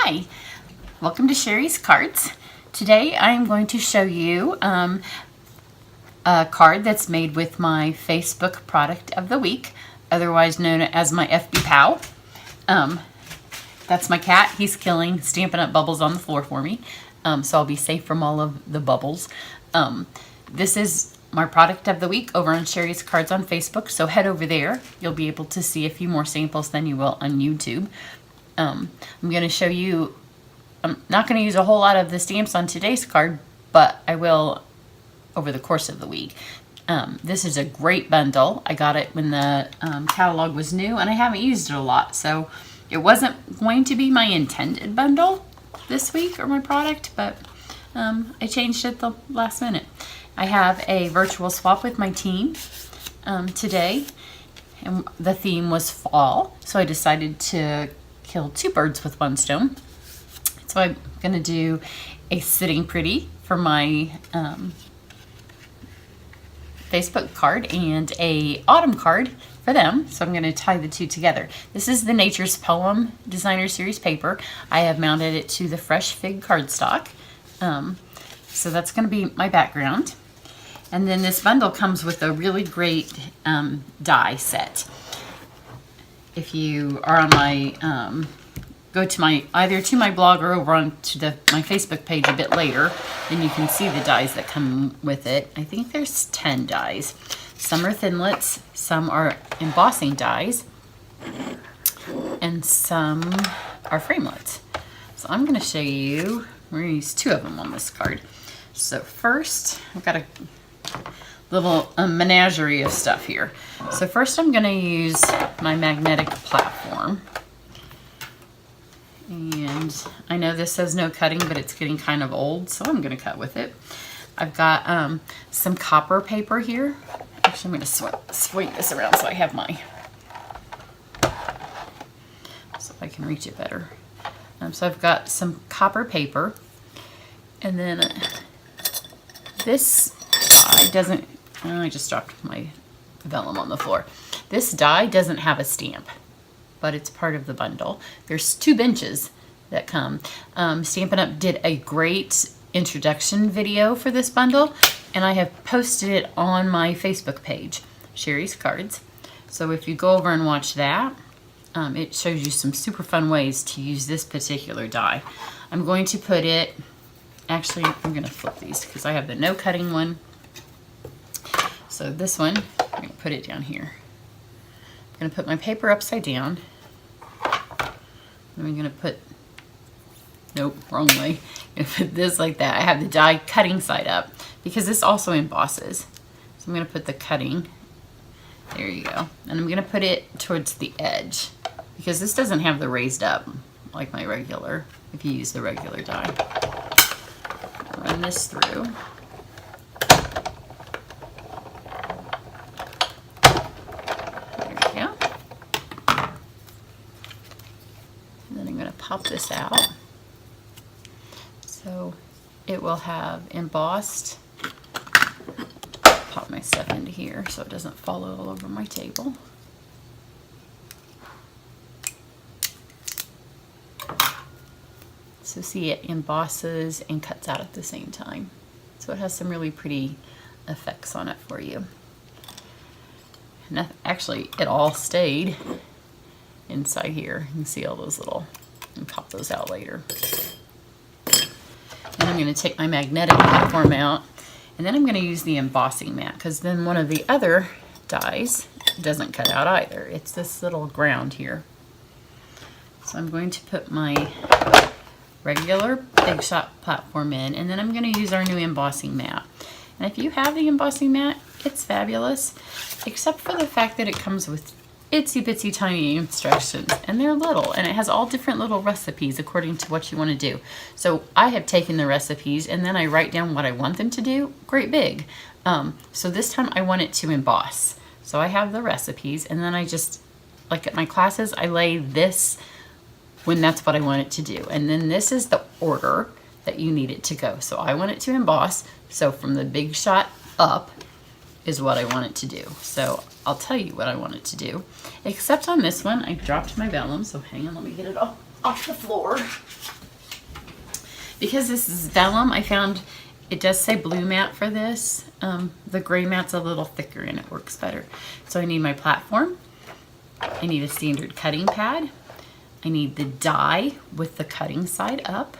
Hi, welcome to Cheri's Cards. Today I am going to show you a card that's made with my Facebook product of the week, otherwise known as my FB Pow. That's my cat. He's killing Stampin' Up bubbles on the floor for me, so I'll be safe from all of the bubbles. This is my product of the week over on Cheri's Cards on Facebook, so head over there. You'll be able to see a few more samples than you will on YouTube. I'm going to show you, I'm not going to use a whole lot of the stamps on today's card, but I will over the course of the week. This is a great bundle. I got it when the catalog was new, and I haven't used it a lot, so it wasn't going to be my intended bundle this week or my product, but I changed it the last minute. I have a virtual swap with my team today, and the theme was fall, so I decided to kill two birds with one stone. So I'm going to do a Sitting Pretty for my Facebook card and a autumn card for them. So I'm going to tie the two together. This is the Nature's Poem Designer Series paper. I have mounted it to the Fresh Fig cardstock. So that's going to be my background. And then this bundle comes with a really great die set. If you are on my, go to my, either to my blog or over on to my Facebook page a bit later, then you can see the dies that come with it. I think there's 10 dies. Some are thinlits, some are embossing dies, and some are framelits. So I'm going to show you, we're going to use two of them on this card. So first, I've got a little menagerie of stuff here. So first I'm going to use my magnetic platform. And I know this says no cutting, but it's getting kind of old, so I'm going to cut with it. I've got some copper paper here. Actually, I'm going to swing this around so I have my, so I can reach it better. So I've got some copper paper, and then this die doesn't, oh, I just dropped my vellum on the floor. This die doesn't have a stamp, but it's part of the bundle. There's 2 benches that come. Stampin' Up! Did a great introduction video for this bundle, and I have posted it on my Facebook page, Cheri's Cards. So if you go over and watch that, it shows you some super fun ways to use this particular die. I'm going to put it, actually I'm going to flip these because I have the no cutting one. So this one, I'm going to put it down here. I'm going to put my paper upside down. And I'm going to put, nope, wrong way. I'm going to put this like that. I have the die cutting side up because this also embosses. So I'm going to put the cutting, there you go. And I'm going to put it towards the edge because this doesn't have the raised up like my regular, if you use the regular die. Run this through. Pop this out so it will have embossed. Pop my stuff into here so it doesn't fall all over my table. So see, it embosses and cuts out at the same time, so it has some really pretty effects on it for you. And actually it all stayed inside here. You can see all those little, and pop those out later. And I'm going to take my magnetic platform out, and then I'm going to use the embossing mat because then one of the other dies doesn't cut out either. It's this little ground here. So I'm going to put my regular Big Shot platform in, and then I'm going to use our new embossing mat. And if you have the embossing mat, it's fabulous, except for the fact that it comes with itsy bitsy tiny instructions, and they're little, and it has all different little recipes according to what you want to do. So I have taken the recipes and then I write down what I want them to do great big. So this time I want it to emboss. So I have the recipes, and then I just, like at my classes, I lay this when that's what I want it to do. And then this is the order that you need it to go. So I want it to emboss. So from the Big Shot up is what I want it to do. So I'll tell you what I want it to do. Except on this one, I dropped my vellum, so hang on, let me get it all off the floor. Because this is vellum, I found it does say blue mat for this. The gray mat's a little thicker and it works better. So I need my platform. I need a standard cutting pad. I need the die with the cutting side up.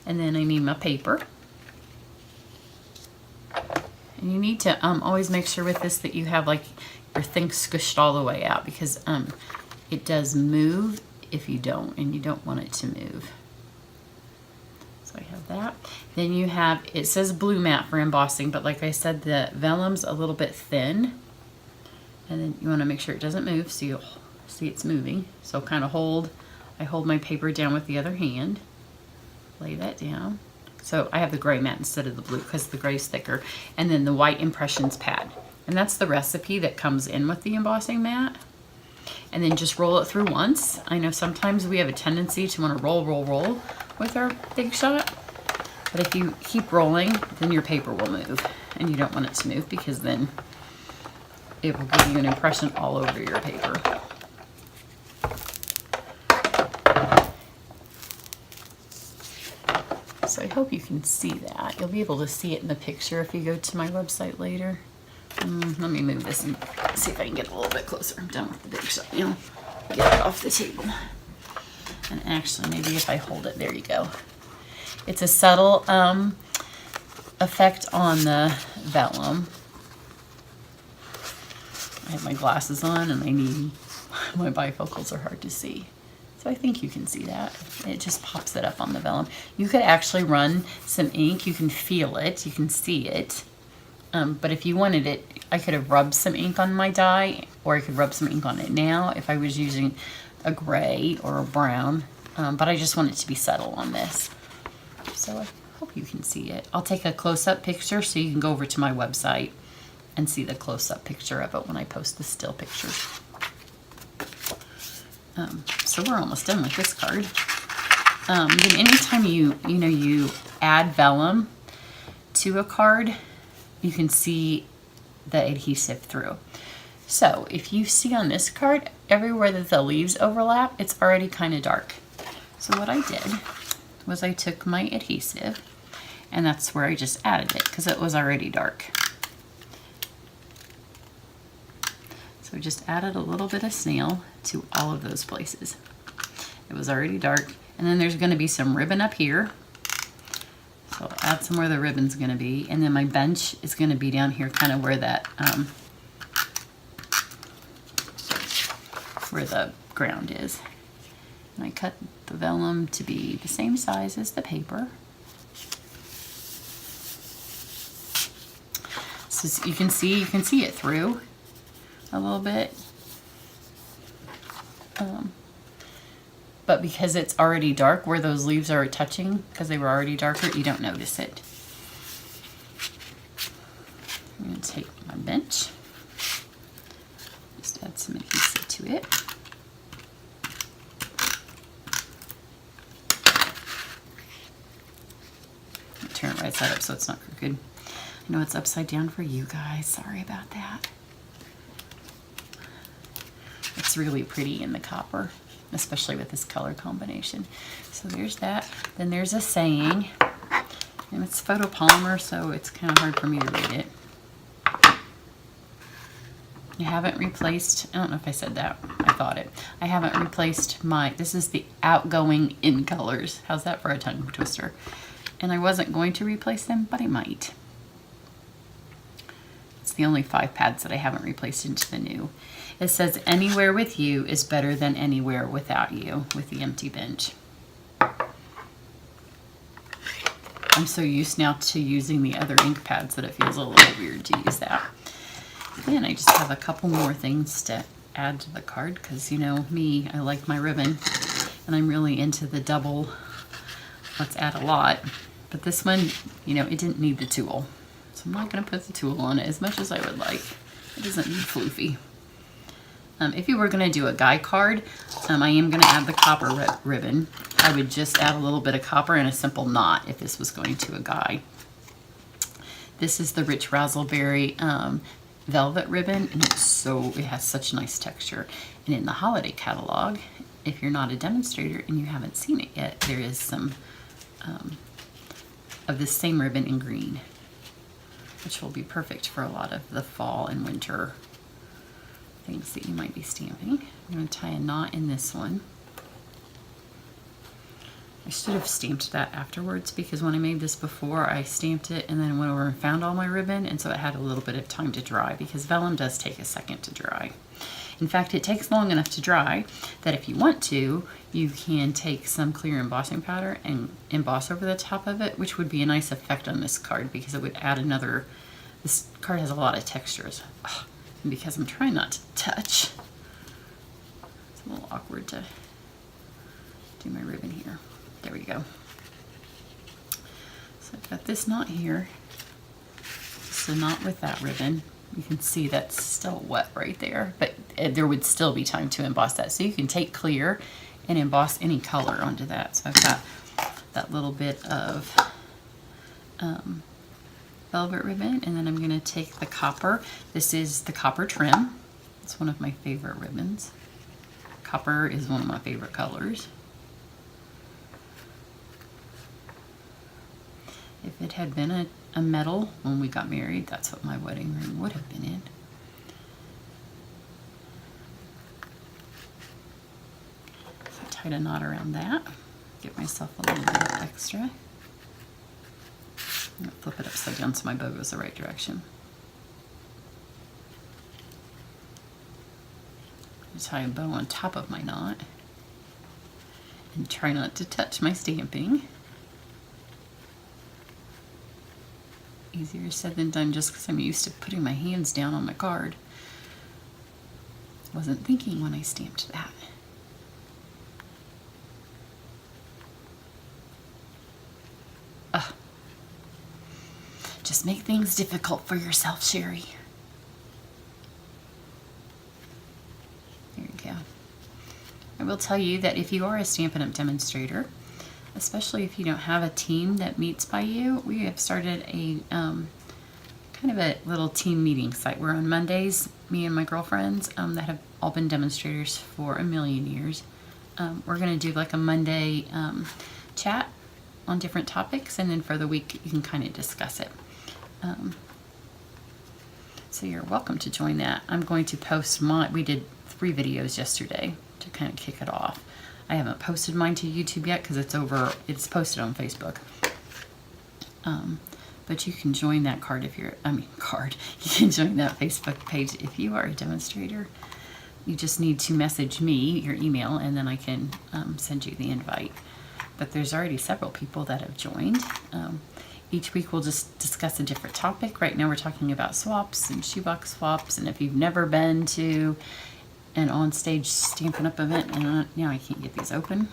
And then I need my paper. And you need to always make sure with this that you have like your thing squished all the way out, because it does move if you don't, and you don't want it to move. So I have that. Then you have, it says blue mat for embossing, but like I said, the vellum's a little bit thin. And then you want to make sure it doesn't move, so you'll see it's moving. So kind of I hold my paper down with the other hand, lay that down. So I have the gray mat instead of the blue because the gray's thicker. And then the white impressions pad. And that's the recipe that comes in with the embossing mat. And then just roll it through once. I know sometimes we have a tendency to want to roll with our Big Shot. But if you keep rolling, then your paper will move. And you don't want it to move because then it will give you an impression all over your paper. So I hope you can see that. You'll be able to see it in the picture if you go to my website later. Let me move this and see if I can get a little bit closer. I'm done with the Big Shot now. Get it off the table. And actually, maybe if I hold it, there you go. It's a subtle effect on the vellum. I have my glasses on and my bifocals are hard to see. So I think you can see that. It just pops it up on the vellum. You could actually run some ink. You can feel it. You can see it. But if you wanted it, I could have rubbed some ink on my die, or I could rub some ink on it now if I was using a gray or a brown. But I just want it to be subtle on this. So I hope you can see it. I'll take a close-up picture so you can go over to my website and see the close-up picture of it when I post the still pictures. So we're almost done with this card. Then anytime you add vellum to a card, you can see the adhesive through. So if you see on this card, everywhere that the leaves overlap, it's already kind of dark. So what I did was I took my adhesive, and that's where I just added it because it was already dark. So just added a little bit of snail to all of those places. It was already dark. And then there's going to be some ribbon up here. So I'll add some where the ribbon's going to be. And then my bench is going to be down here, kind of where that, where the ground is. And I cut the vellum to be the same size as the paper. So you can see it through a little bit. But because it's already dark where those leaves are touching, because they were already darker, you don't notice it. I'm going to take my bench, just add some adhesive to it. Turn it right side up so it's not crooked. I know it's upside down for you guys. Sorry about that. It's really pretty in the copper, especially with this color combination. So there's that. Then there's a saying, and it's photopolymer, so it's kind of hard for me to read it. I haven't replaced, I don't know if I said that, I thought it. I haven't replaced this is the outgoing in colors. How's that for a tongue twister? And I wasn't going to replace them, but I might. It's the only 5 pads that I haven't replaced into the new. It says anywhere with you is better than anywhere without you with the empty bench. I'm so used now to using the other ink pads that it feels a little weird to use that. Then I just have a couple more things to add to the card because, you know me, I like my ribbon and I'm really into the double. Let's add a lot. But this one, you know, it didn't need the tool. So I'm not going to put the tool on it as much as I would like. It doesn't need floofy. If you were going to do a guy card, I am going to add the copper ribbon. I would just add a little bit of copper and a simple knot if this was going to a guy. This is the Rich Razzleberry velvet ribbon, and it has such nice texture. And in the holiday catalog, if you're not a demonstrator and you haven't seen it yet, there is some of this same ribbon in green, which will be perfect for a lot of the fall and winter things that you might be stamping. I'm going to tie a knot in this one. I should have stamped that afterwards, because when I made this before, I stamped it and then went over and found all my ribbon, and so it had a little bit of time to dry, because vellum does take a second to dry. In fact, it takes long enough to dry that if you want to, you can take some clear embossing powder and emboss over the top of it, which would be a nice effect on this card, because it would add another, this card has a lot of textures. Ugh, and because I'm trying not to touch, it's a little awkward to do my ribbon here. There we go. So I've got this knot here. So not with that ribbon. You can see that's still wet right there, but there would still be time to emboss that. So you can take clear and emboss any color onto that. So I've got that little bit of velvet ribbon, and then I'm going to take the copper. This is the copper trim. It's one of my favorite ribbons. Copper is one of my favorite colors. If it had been a metal when we got married, that's what my wedding ring would have been in. So I tied a knot around that. Give myself a little bit of extra. I'm going to flip it upside down so my bow goes the right direction. I tie a bow on top of my knot and try not to touch my stamping. Easier said than done, just because I'm used to putting my hands down on my card. Wasn't thinking when I stamped that. Just make things difficult for yourself, Cheri. There you go. I will tell you that if you are a Stampin' Up! Demonstrator, especially if you don't have a team that meets by you, we have started a kind of a little team meeting site where on Mondays, me and my girlfriends that have all been demonstrators for a million years, we're going to do like a Monday chat on different topics, and then for the week you can kind of discuss it. So you're welcome to join that. I'm going to post we did 3 videos yesterday to kind of kick it off. I haven't posted mine to YouTube yet because it's posted on Facebook. But you can join that you can join that Facebook page if you are a demonstrator. You just need to message me your email, and then I can send you the invite. But there's already several people that have joined. Each week we'll just discuss a different topic. Right now we're talking about swaps and shoebox swaps, and if you've never been to an on-stage Stampin' Up! Event, and now I can't get these open.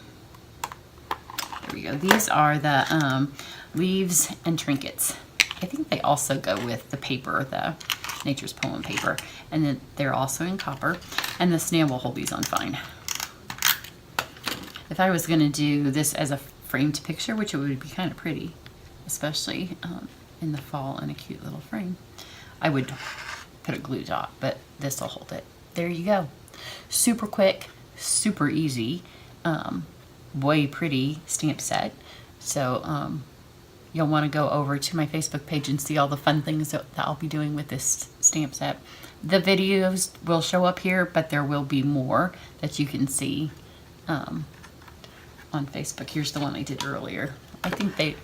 There we go. These are the leaves and trinkets. I think they also go with the paper, the Nature's Poem paper, and then they're also in copper, and the snail will hold these on fine. If I was going to do this as a framed picture, which it would be kind of pretty, especially in the fall in a cute little frame, I would put a glue dot, but this will hold it. There you go. Super quick, super easy, way pretty stamp set. So you'll want to go over to my Facebook page and see all the fun things that I'll be doing with this stamp set. The videos will show up here, but there will be more that you can see on Facebook. Here's the one I did earlier. I think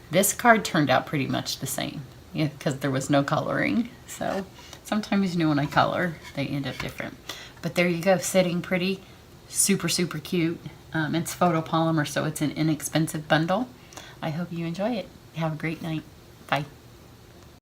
this card turned out pretty much the same, yeah, because there was no coloring. So sometimes, you know, when I color, they end up different. But there you go, sitting pretty, super, super cute. It's photopolymer, so it's an inexpensive bundle. I hope you enjoy it. Have a great night. Bye.